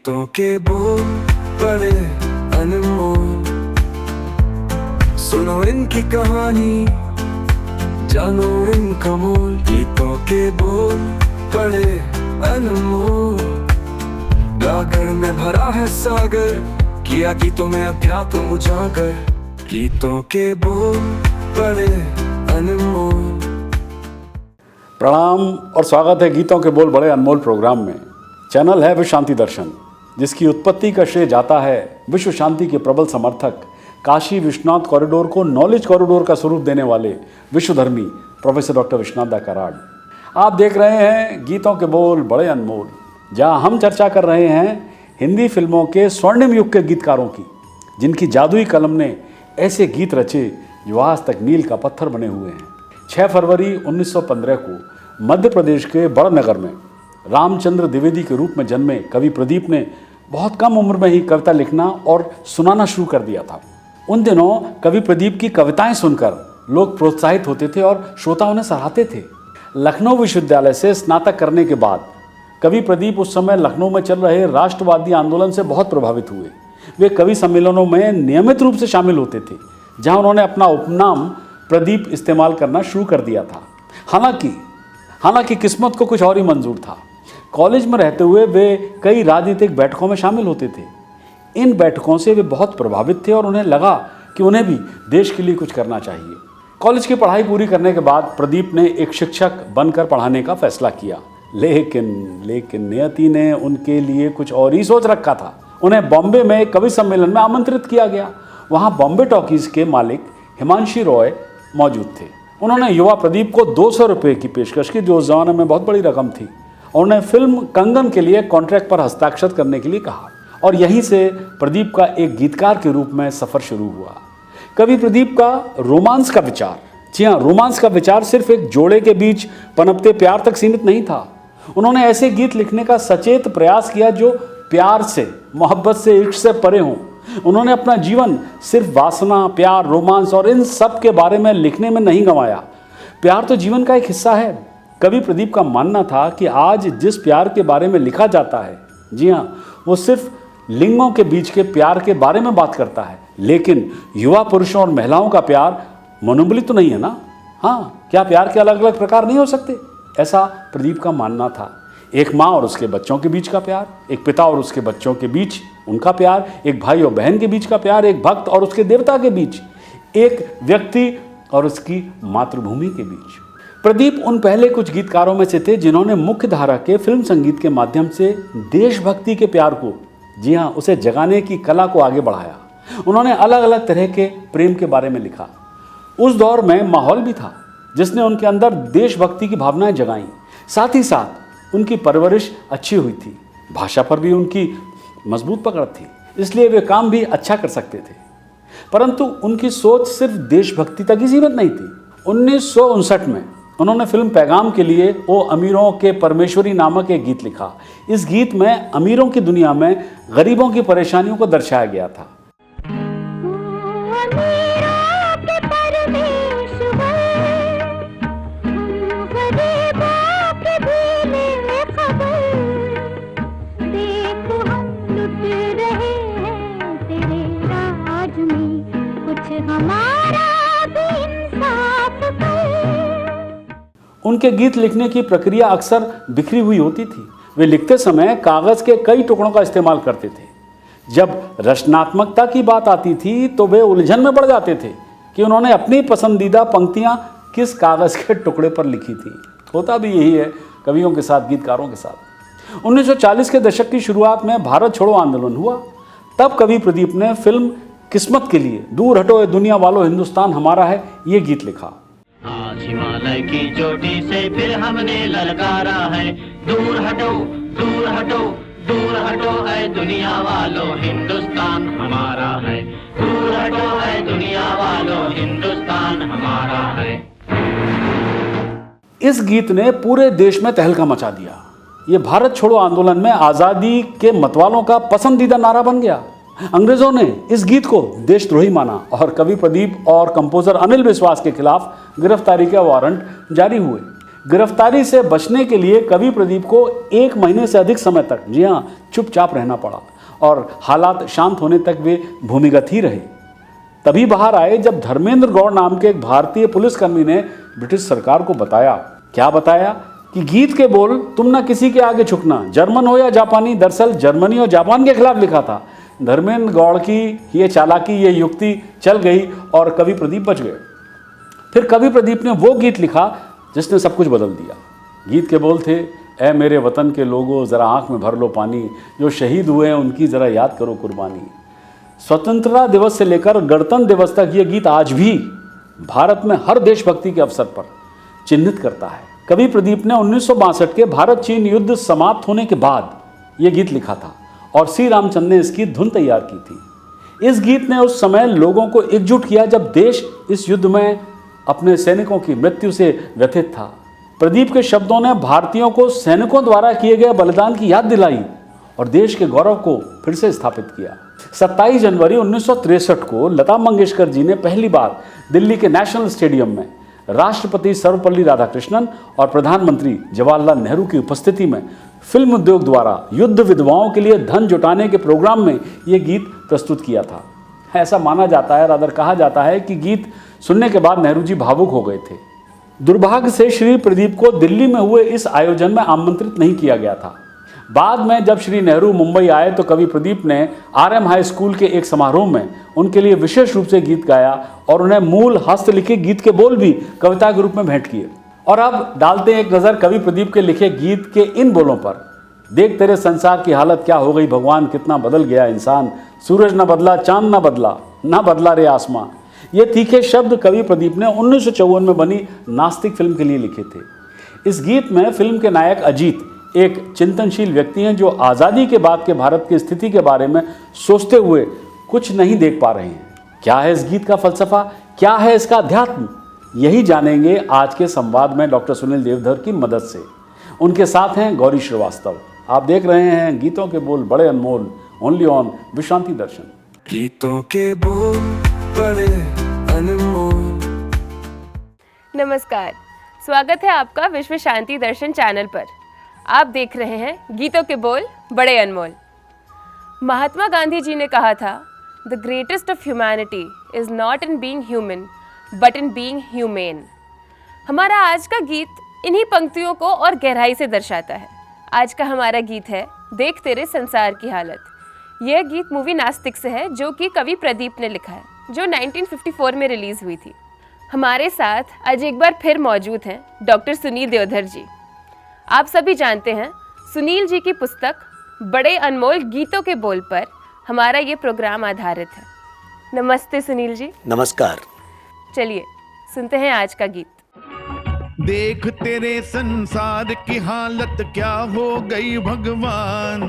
गीतों के बोल बड़े अनमोल, सुनो इनकी कहानी, जानो इनका मोल। गीतों के बोल बड़े अनमोल, गागर में भरा है सागर, किया गीतों में अध्यात्म उजागर। गीतों के बोल बड़े अनमोल। प्रणाम और स्वागत है गीतों के बोल बड़े अनमोल प्रोग्राम में। चैनल है विश्व शांति दर्शन, जिसकी उत्पत्ति का श्रेय जाता है विश्व शांति के प्रबल समर्थक, काशी विश्वनाथ कॉरिडोर को नॉलेज कॉरिडोर का स्वरूप देने वाले विश्वधर्मी प्रोफेसर डॉक्टर विश्वनाथ दा कराड़। आप देख रहे हैं गीतों के बोल बड़े अनमोल, जहां हम चर्चा कर रहे हैं हिंदी फिल्मों के स्वर्णिम युग के गीतकारों की, जिनकी जादुई कलम ने ऐसे गीत रचे जो आज तक मील का पत्थर बने हुए हैं। 6 फरवरी 1915 को मध्य प्रदेश के बड़नगर में रामचंद्र द्विवेदी के रूप में जन्मे कवि प्रदीप ने बहुत कम उम्र में ही कविता लिखना और सुनाना शुरू कर दिया था। उन दिनों कवि प्रदीप की कविताएं सुनकर लोग प्रोत्साहित होते थे और श्रोता उन्हें सराहते थे। लखनऊ विश्वविद्यालय से स्नातक करने के बाद कवि प्रदीप उस समय लखनऊ में चल रहे राष्ट्रवादी आंदोलन से बहुत प्रभावित हुए। वे कवि सम्मेलनों में नियमित रूप से शामिल होते थे, जहां उन्होंने अपना उपनाम प्रदीप इस्तेमाल करना शुरू कर दिया था। हालांकि किस्मत को कुछ और ही मंजूर था। कॉलेज में रहते हुए वे कई राजनीतिक बैठकों में शामिल होते थे। इन बैठकों से वे बहुत प्रभावित थे और उन्हें लगा कि उन्हें भी देश के लिए कुछ करना चाहिए। कॉलेज की पढ़ाई पूरी करने के बाद प्रदीप ने एक शिक्षक बनकर पढ़ाने का फैसला किया, लेकिन नियति ने उनके लिए कुछ और ही सोच रखा था। उन्हें बॉम्बे में कवि सम्मेलन में आमंत्रित किया गया। वहाँ बॉम्बे टॉकीज के मालिक हिमांशी रॉय मौजूद थे। उन्होंने युवा प्रदीप को 200 रुपये की पेशकश की, जो उस जमाने में बहुत बड़ी रकम थी, और उन्हें फिल्म कंगन के लिए कॉन्ट्रैक्ट पर हस्ताक्षर करने के लिए कहा। और यहीं से प्रदीप का एक गीतकार के रूप में सफ़र शुरू हुआ। कवि प्रदीप का रोमांस का विचार, जी हाँ, रोमांस का विचार सिर्फ एक जोड़े के बीच पनपते प्यार तक सीमित नहीं था। उन्होंने ऐसे गीत लिखने का सचेत प्रयास किया जो प्यार से, मोहब्बत से, इश्क से परे हों। उन्होंने अपना जीवन सिर्फ वासना, प्यार, रोमांस और इन सब के बारे में लिखने में नहीं गंवाया। प्यार तो जीवन का एक हिस्सा है। कवि प्रदीप का मानना था कि आज जिस प्यार के बारे में लिखा जाता है, जी हाँ, वो सिर्फ लिंगों के बीच के प्यार के बारे में बात करता है, लेकिन युवा पुरुषों और महिलाओं का प्यार मनोबली तो नहीं है ना। हाँ, क्या प्यार के अलग अलग प्रकार नहीं हो सकते? ऐसा प्रदीप का मानना था। एक माँ और उसके बच्चों के बीच का प्यार, एक पिता और उसके बच्चों के बीच उनका प्यार, एक भाई और बहन के बीच का प्यार, एक भक्त और उसके देवता के बीच, एक व्यक्ति और उसकी मातृभूमि के बीच। प्रदीप उन पहले कुछ गीतकारों में से थे जिन्होंने मुख्य धारा के फिल्म संगीत के माध्यम से देशभक्ति के प्यार को, जी हाँ, उसे जगाने की कला को आगे बढ़ाया। उन्होंने अलग अलग तरह के प्रेम के बारे में लिखा। उस दौर में माहौल भी था जिसने उनके अंदर देशभक्ति की भावनाएं जगाई। साथ ही साथ उनकी परवरिश अच्छी हुई थी, भाषा पर भी उनकी मजबूत पकड़ थी, इसलिए वे काम भी अच्छा कर सकते थे। परंतु उनकी सोच सिर्फ देशभक्ति तक ही सीमित नहीं थी। 1959 में उन्होंने फिल्म पैगाम के लिए ओ अमीरों के परमेश्वरी नामक एक गीत लिखा। इस गीत में अमीरों की दुनिया में गरीबों की परेशानियों को दर्शाया गया था। उनके गीत लिखने की प्रक्रिया अक्सर बिखरी हुई होती थी। वे लिखते समय कागज़ के कई टुकड़ों का इस्तेमाल करते थे। जब रचनात्मकता की बात आती थी तो वे उलझन में पड़ जाते थे कि उन्होंने अपनी पसंदीदा पंक्तियां किस कागज़ के टुकड़े पर लिखी थी। होता भी यही है कवियों के साथ, गीतकारों के साथ। 1940 के दशक की शुरुआत में भारत छोड़ो आंदोलन हुआ। तब कवि प्रदीप ने फिल्म किस्मत के लिए दूर हटो ए दुनिया वालों हिंदुस्तान हमारा है ये गीत लिखा। आज हिमालय की चोटी से फिर हमने ललकारा है, दूर हटो दूर हटो दूर हटो है दुनिया वालों हिंदुस्तान हमारा है, दूर हटो है दुनिया वालों हिंदुस्तान हमारा है। इस गीत ने पूरे देश में तहलका मचा दिया। ये भारत छोड़ो आंदोलन में आज़ादी के मतवालों का पसंदीदा नारा बन गया। अंग्रेजों ने इस गीत को देशद्रोही माना और कवि प्रदीप और कंपोजर अनिल विश्वास के खिलाफ गिरफ्तारी के वारंट जारी हुए। गिरफ्तारी से बचने के लिए कवि प्रदीप को 1 महीने से अधिक समय तक, जी हाँ, चुपचाप रहना पड़ा और हालात शांत होने तक वे भूमिगत ही रहे। तभी बाहर आए जब धर्मेंद्र गौड़ नाम के एक भारतीय पुलिसकर्मी ने ब्रिटिश सरकार को बताया, क्या बताया, कि गीत के बोल तुम ना किसी के आगे झुकना, जर्मन हो या जापानी, दरअसल जर्मनी और जापान के खिलाफ लिखा था। धर्मेंद्र गौड़ की ये चालाकी, ये युक्ति चल गई और कवि प्रदीप बच गए। फिर कवि प्रदीप ने वो गीत लिखा जिसने सब कुछ बदल दिया। गीत के बोल थे, ऐ मेरे वतन के लोगों ज़रा आँख में भर लो पानी, जो शहीद हुए हैं उनकी ज़रा याद करो कुर्बानी। स्वतंत्रता दिवस से लेकर गणतंत्र दिवस तक ये गीत आज भी भारत में हर देशभक्ति के अवसर पर चिन्हित करता है। कवि प्रदीप ने 1962 के भारत चीन युद्ध समाप्त होने के बाद ये गीत लिखा था और सी रामचंद्र ने इसकी धुन तैयार की थी। इस गीत ने उस समय लोगों को एकजुट किया जब देश इस युद्ध में अपने सैनिकों की मृत्यु से व्यथित था। प्रदीप के शब्दों ने भारतीयों को सैनिकों द्वारा किए गए बलिदान की याद दिलाई और देश के गौरव को फिर से स्थापित किया। 27 जनवरी 1963 को लता मंगेशकर जी ने पहली बार दिल्ली के नेशनल स्टेडियम में राष्ट्रपति सर्वपल्ली राधाकृष्णन और प्रधानमंत्री जवाहरलाल नेहरू की उपस्थिति में फिल्म उद्योग द्वारा युद्ध विधवाओं के लिए धन जुटाने के प्रोग्राम में ये गीत प्रस्तुत किया था। ऐसा माना जाता है, रादर कहा जाता है कि गीत सुनने के बाद नेहरू जी भावुक हो गए थे। दुर्भाग्य से श्री प्रदीप को दिल्ली में हुए इस आयोजन में आमंत्रित नहीं किया गया था। बाद में जब श्री नेहरू मुंबई आए तो कवि प्रदीप ने RM हाई स्कूल के एक समारोह में उनके लिए विशेष रूप से गीत गाया और उन्हें मूल हस्तलिखित गीत के बोल भी कविता के रूप में भेंट किए। और अब डालते हैं एक नज़र कवि प्रदीप के लिखे गीत के इन बोलों पर। देख तेरे संसार की हालत क्या हो गई भगवान, कितना बदल गया इंसान, सूरज न बदला चांद न बदला, ना बदला रे आसमां। ये तीखे शब्द कवि प्रदीप ने 1954 में बनी नास्तिक फिल्म के लिए लिखे थे। इस गीत में फिल्म के नायक अजीत एक चिंतनशील व्यक्ति हैं जो आज़ादी के बाद के भारत की स्थिति के बारे में सोचते हुए कुछ नहीं देख पा रहे हैं। क्या है इस गीत का फलसफा, क्या है इसका अध्यात्म, यही जानेंगे आज के संवाद में डॉक्टर सुनील देवधर की मदद से। उनके साथ हैं गौरी श्रीवास्तव। आप देख रहे हैं गीतों के बोल बड़े अनमोल, ओनली ऑन विश्रांति दर्शन। गीतों के बोल बड़े अनमोल। नमस्कार, स्वागत है आपका विश्व शांति दर्शन चैनल पर। आप देख रहे हैं गीतों के बोल बड़े अनमोल। महात्मा गांधी जी ने कहा था, the greatest of humanity is not in being human but in being humane. हमारा आज का गीत इन्हीं पंक्तियों को और गहराई से दर्शाता है। आज का हमारा गीत है देख तेरे संसार की हालत। यह गीत मूवी नास्तिक से है जो कि कवि प्रदीप ने लिखा है, जो 1954 में रिलीज हुई थी। हमारे साथ आज एक बार फिर मौजूद हैं डॉक्टर सुनील देवधर जी। आप सभी जानते हैं सुनील जी की पुस्तक बड़े अनमोल गीतों के बोल पर हमारा ये प्रोग्राम आधारित है। नमस्ते सुनील जी। नमस्कार। चलिए सुनते हैं आज का गीत। देख तेरे संसार की हालत क्या हो गई भगवान,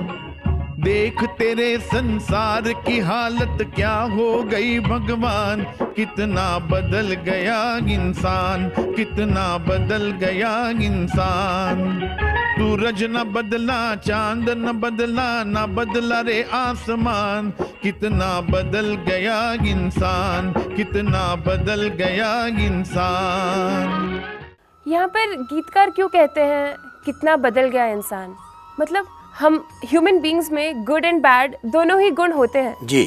देख तेरे संसार की हालत क्या हो गई भगवान, कितना बदल गया इंसान, कितना बदल गया इंसान। सूरज न बदला चांद न बदला, न बदला रे आसमान, कितना बदल गया इंसान, कितना बदल गया इंसान। यहाँ पर गीतकार क्यों कहते हैं कितना बदल गया इंसान? मतलब हम ह्यूमन बीइंग्स में गुड एंड बैड दोनों ही गुण होते हैं जी।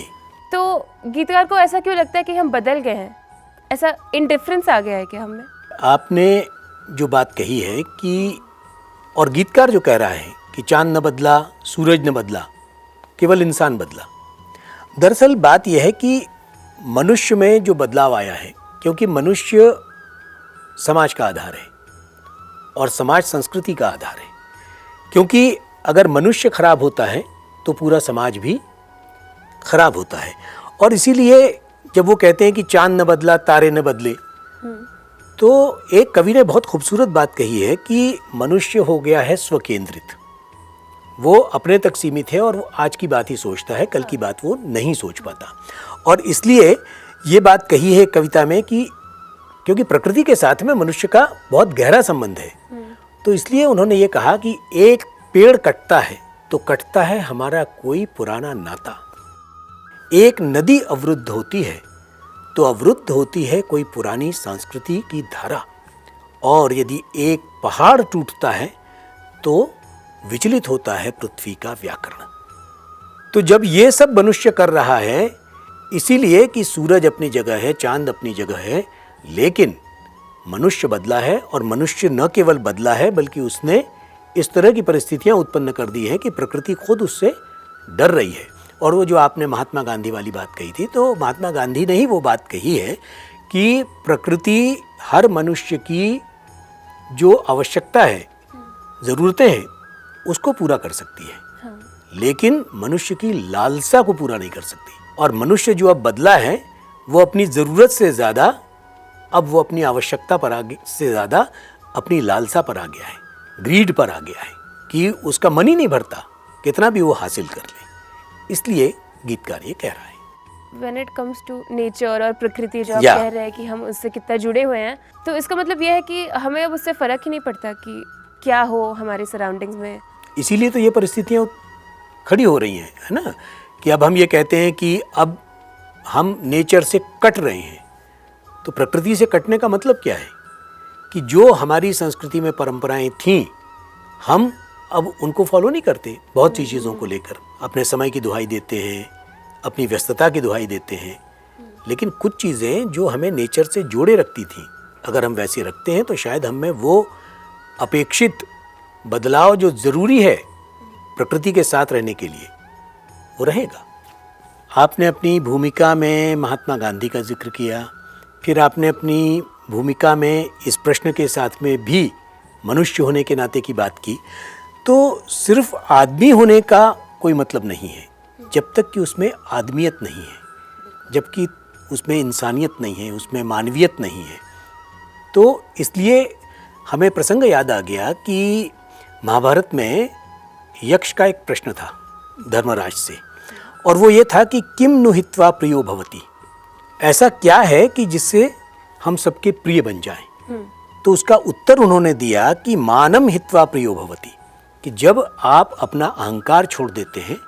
तो गीतकार को ऐसा क्यों लगता है कि हम बदल गए हैं? ऐसा इंडिफरेंस आ गया है क्या हमें? आपने जो बात कही है कि, और गीतकार जो कह रहा है कि चांद न बदला सूरज न बदला, केवल इंसान बदला। दरअसल बात यह है कि मनुष्य में जो बदलाव आया है, क्योंकि मनुष्य समाज का आधार है और समाज संस्कृति का आधार है। क्योंकि अगर मनुष्य खराब होता है तो पूरा समाज भी खराब होता है। और इसीलिए जब वो कहते हैं कि चांद न बदला तारे न बदले, तो एक कवि ने बहुत खूबसूरत बात कही है कि मनुष्य हो गया है स्वकेंद्रित। वो अपने तक सीमित है और वो आज की बात ही सोचता है, कल की बात वो नहीं सोच पाता। और इसलिए ये बात कही है कविता में कि क्योंकि प्रकृति के साथ में मनुष्य का बहुत गहरा संबंध है, तो इसलिए उन्होंने ये कहा कि एक पेड़ कटता है तो कटता है हमारा कोई पुराना नाता, एक नदी अवरुद्ध होती है तो अवरुद्ध होती है कोई पुरानी संस्कृति की धारा, और यदि एक पहाड़ टूटता है तो विचलित होता है पृथ्वी का व्याकरण। तो जब ये सब मनुष्य कर रहा है, इसीलिए कि सूरज अपनी जगह है, चांद अपनी जगह है, लेकिन मनुष्य बदला है। और मनुष्य न केवल बदला है बल्कि उसने इस तरह की परिस्थितियां उत्पन्न कर दी हैं कि प्रकृति खुद उससे डर रही है। और वो जो आपने महात्मा गांधी वाली बात कही थी, तो महात्मा गांधी ने ही वो बात कही है कि प्रकृति हर मनुष्य की जो आवश्यकता है, ज़रूरतें हैं, उसको पूरा कर सकती है, लेकिन मनुष्य की लालसा को पूरा नहीं कर सकती। और मनुष्य जो अब बदला है वो अपनी ज़रूरत से ज़्यादा, अब वो अपनी आवश्यकता पर आगे से ज़्यादा अपनी लालसा पर आ गया है, ग्रीड पर आ गया है, कि उसका मन ही नहीं भरता कितना भी वो हासिल कर ले। इसलिए गीतकार ये कह रहा है। When it comes to nature और प्रकृति, जो आप कह रहे हैं कि हम उससे कितना जुड़े हुए हैं, तो इसका मतलब यह है कि हमें अब उससे फ़र्क ही नहीं पड़ता कि क्या हो हमारे सराउंडिंग्स में। इसीलिए तो ये परिस्थितियाँ खड़ी हो रही हैं, है ना, कि अब हम ये कहते हैं कि अब हम नेचर से कट रहे हैं। तो प्रकृति से कटने का मतलब क्या है कि जो हमारी संस्कृति में परंपराएं थीं, हम अब उनको फॉलो नहीं करते। बहुत सी चीज़ों को लेकर अपने समय की दुहाई देते हैं, अपनी व्यस्तता की दुहाई देते हैं, लेकिन कुछ चीज़ें जो हमें नेचर से जोड़े रखती थीं, अगर हम वैसे रखते हैं तो शायद हम में वो अपेक्षित बदलाव जो ज़रूरी है प्रकृति के साथ रहने के लिए, वो रहेगा। आपने अपनी भूमिका में महात्मा गांधी का जिक्र किया, फिर आपने अपनी भूमिका में इस प्रश्न के साथ में भी मनुष्य होने के नाते की बात की। तो सिर्फ आदमी होने का कोई मतलब नहीं है जब तक कि उसमें आदमियत नहीं है, जबकि उसमें इंसानियत नहीं है, उसमें मानवीयत नहीं है। तो इसलिए हमें प्रसंग याद आ गया कि महाभारत में यक्ष का एक प्रश्न था धर्मराज से, और वो ये था कि किम नु हित्वा प्रियो भवति, ऐसा क्या है कि जिससे हम सबके प्रिय बन जाएं। तो उसका उत्तर उन्होंने दिया कि मानम हित्वा प्रियो भवति, कि जब आप अपना अहंकार छोड़ देते हैं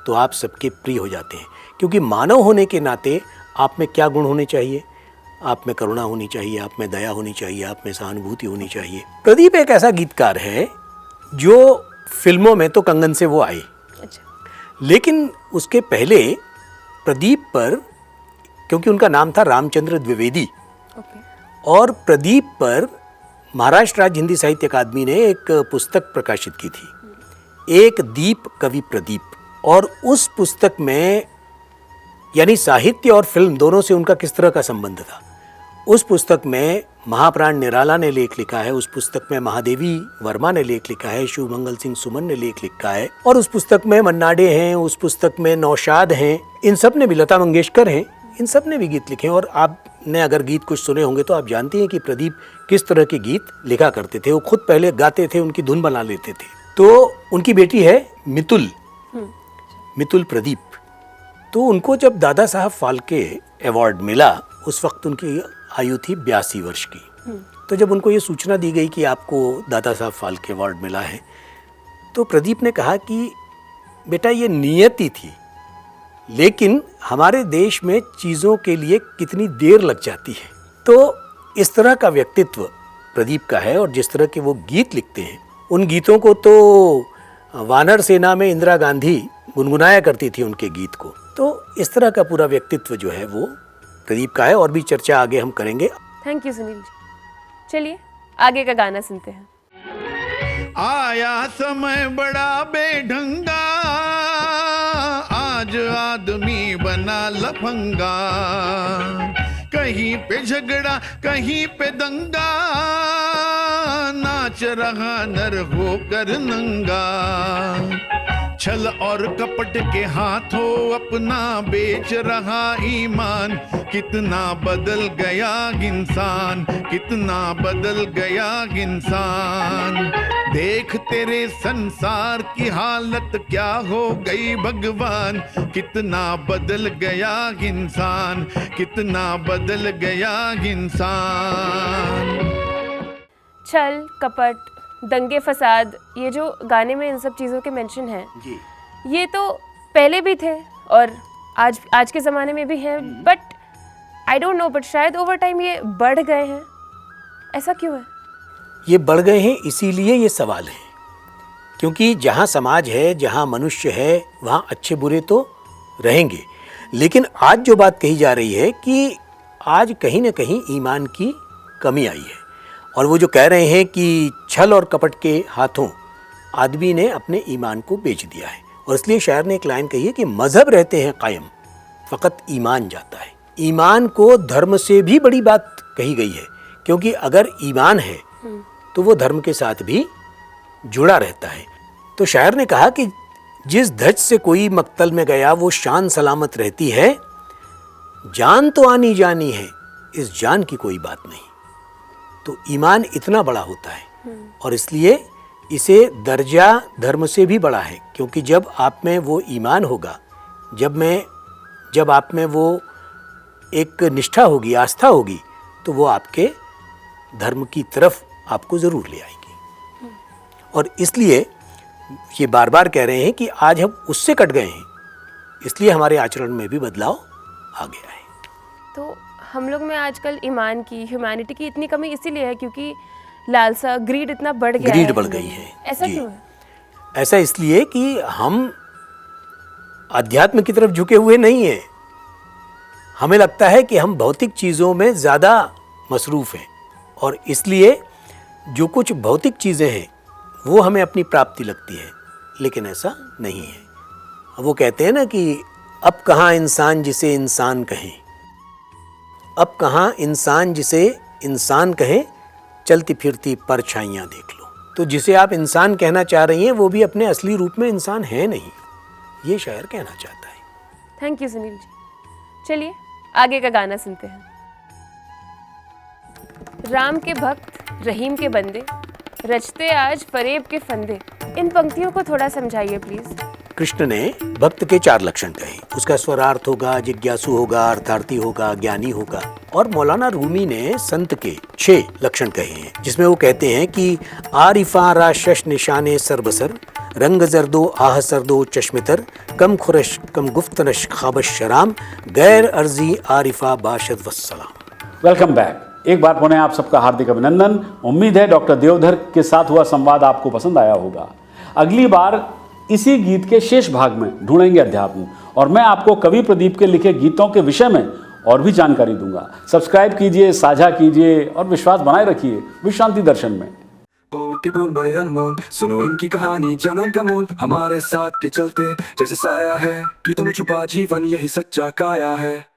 तो आप सबके प्रिय हो जाते हैं। क्योंकि मानव होने के नाते आप में क्या गुण होने चाहिए? आप में करुणा होनी चाहिए, आप में दया होनी चाहिए, आप में सहानुभूति होनी चाहिए। प्रदीप एक ऐसा गीतकार है जो फिल्मों में तो कंगन से वो आए, लेकिन उसके पहले प्रदीप पर, क्योंकि उनका नाम था रामचंद्र द्विवेदी, और प्रदीप पर महाराष्ट्र राज्य हिंदी साहित्य अकादमी ने एक पुस्तक प्रकाशित की थी, एक दीप कवि प्रदीप। और उस पुस्तक में यानी साहित्य और फिल्म दोनों से उनका किस तरह का संबंध था। उस पुस्तक में महाप्राण निराला ने लेख लिखा है, उस पुस्तक में महादेवी वर्मा ने लेख लिखा है, शिव मंगल सिंह सुमन ने लेख लिखा है, और उस पुस्तक में मन्नाडे हैं, उस पुस्तक में नौशाद हैं, इन सब ने भी, लता मंगेशकर हैं, इन सब ने भी गीत लिखे हैं। और आपने अगर गीत कुछ सुने होंगे तो आप जानते हैं कि प्रदीप किस तरह के गीत लिखा करते थे। वो खुद पहले गाते थे, उनकी धुन बना लेते थे। तो उनकी बेटी है मितुल प्रदीप। तो उनको जब दादा साहब फाल्के अवार्ड मिला, उस वक्त उनकी आयु थी 82 वर्ष की। तो जब उनको ये सूचना दी गई कि आपको दादा साहब फाल्के अवार्ड मिला है, तो प्रदीप ने कहा कि बेटा ये नियति थी, लेकिन हमारे देश में चीज़ों के लिए कितनी देर लग जाती है। तो इस तरह का व्यक्तित्व प्रदीप का है। और जिस तरह के वो गीत लिखते हैं, उन गीतों को तो वानर सेना में इंदिरा गांधी गुनगुनाया करती थी उनके गीत को। तो इस तरह का पूरा व्यक्तित्व जो है वो प्रदीप का है। और भी चर्चा आगे हम करेंगे। Thank you Sunil ji. चलिए आगे का गाना सुनते हैं। आया समय बड़ा बेढंगा, आज आदमी बना लफंगा, कहीं पे झगड़ा कहीं पे दंगा, नाच रहा नर होकर नंगा, छल और कपट के हाथों अपना बेच रहा ईमान, कितना बदल गया इंसान, कितना बदल गया इंसान, देख तेरे संसार की हालत क्या हो गई भगवान, कितना बदल गया इंसान, कितना बदल गया इंसान। छल कपट दंगे फसाद, ये जो गाने में इन सब चीज़ों के मेंशन हैं, ये तो पहले भी थे और आज के ज़माने में भी हैं, but I don't know, but शायद ओवर टाइम ये बढ़ गए हैं। ऐसा क्यों है? ये बढ़ गए हैं इसीलिए ये सवाल है, क्योंकि जहाँ समाज है, जहाँ मनुष्य है, वहाँ अच्छे बुरे तो रहेंगे। लेकिन आज जो बात कही जा रही है कि आज कहीं ना कहीं ईमान की कमी आई है, और वो जो कह रहे हैं कि छल और कपट के हाथों आदमी ने अपने ईमान को बेच दिया है। और इसलिए शायर ने एक लाइन कही है कि मजहब रहते हैं कायम, फ़कत ईमान जाता है। ईमान को धर्म से भी बड़ी बात कही गई है, क्योंकि अगर ईमान है तो वो धर्म के साथ भी जुड़ा रहता है। तो शायर ने कहा कि जिस धज से कोई मक्तल में गया वो शान सलामत रहती है, जान तो आनी जानी है, इस जान की कोई बात नहीं। तो ईमान इतना बड़ा होता है, और इसलिए इसे दर्जा धर्म से भी बड़ा है, क्योंकि जब आप में वो ईमान होगा, जब आप में वो एक निष्ठा होगी, आस्था होगी, तो वो आपके धर्म की तरफ आपको ज़रूर ले आएगी। और इसलिए ये बार बार कह रहे हैं कि आज हम उससे कट गए हैं, इसलिए हमारे आचरण में भी बदलाव आ गया है। तो हम लोग में आजकल ईमान की, ह्यूमैनिटी की इतनी कमी इसीलिए है क्योंकि लालसा, ग्रीड इतना बढ़ गया है। ग्रीड बढ़ गई है। ऐसा जी। क्यों है? ऐसा इसलिए कि हम अध्यात्म की तरफ झुके हुए नहीं हैं। हमें लगता है कि हम भौतिक चीज़ों में ज़्यादा मसरूफ़ हैं, और इसलिए जो कुछ भौतिक चीज़ें हैं वो हमें अपनी प्राप्ति लगती है, लेकिन ऐसा नहीं है। वो कहते हैं ना कि अब कहाँ इंसान जिसे इंसान कहें, अब कहाँ इंसान जिसे इंसान कहें, चलती फिरती परछाइयाँ देख लो। तो जिसे आप इंसान कहना चाह रही हैं वो भी अपने असली रूप में इंसान है नहीं, ये शायर कहना चाहता है। Thank you Sunil ji. चलिए आगे का गाना सुनते हैं। राम के भक्त, रहीम के बंदे, रचते आज फरेब के फंदे। इन पंक्तियों को थोड़ा समझाइए प्लीज। कृष्ण ने भक्त के 4 लक्षण कहे। उसका स्वरार्थ होगा, जिज्ञासु होगा, अर्थार्थी होगा, ज्ञानी होगा। और मौलाना रूमी ने संत के 6 लक्षण कहे हैं, जिसमें वो कहते हैं कि आरिफा रा शश निशाने सरबसर, रंग जरदो आह सरदो चश्मितर, कम खुरश कम गुफ्तनश खाबश शराम, गैर अर्जी आरिफा बाशद वस्सलाम। Welcome back. एक बार पुनः आप सबका हार्दिक अभिनंदन। उम्मीद है डॉक्टर देवधर के साथ हुआ संवाद आपको पसंद आया होगा। अगली बार इसी गीत के शेष भाग में ढूंढेंगे अध्यात्म, और मैं आपको कवि प्रदीप के लिखे गीतों के विषय में और भी जानकारी दूंगा। सब्सक्राइब कीजिए, साझा कीजिए और विश्वास बनाए रखिए विश्व शांति दर्शन में। बोल बड़े अनमोल, सुनो इनकी कहानी जनन का मोल। हमारे साथ के चलते जैसे साया है, कि तुम छुपा जीवन यही सच्चा काया है।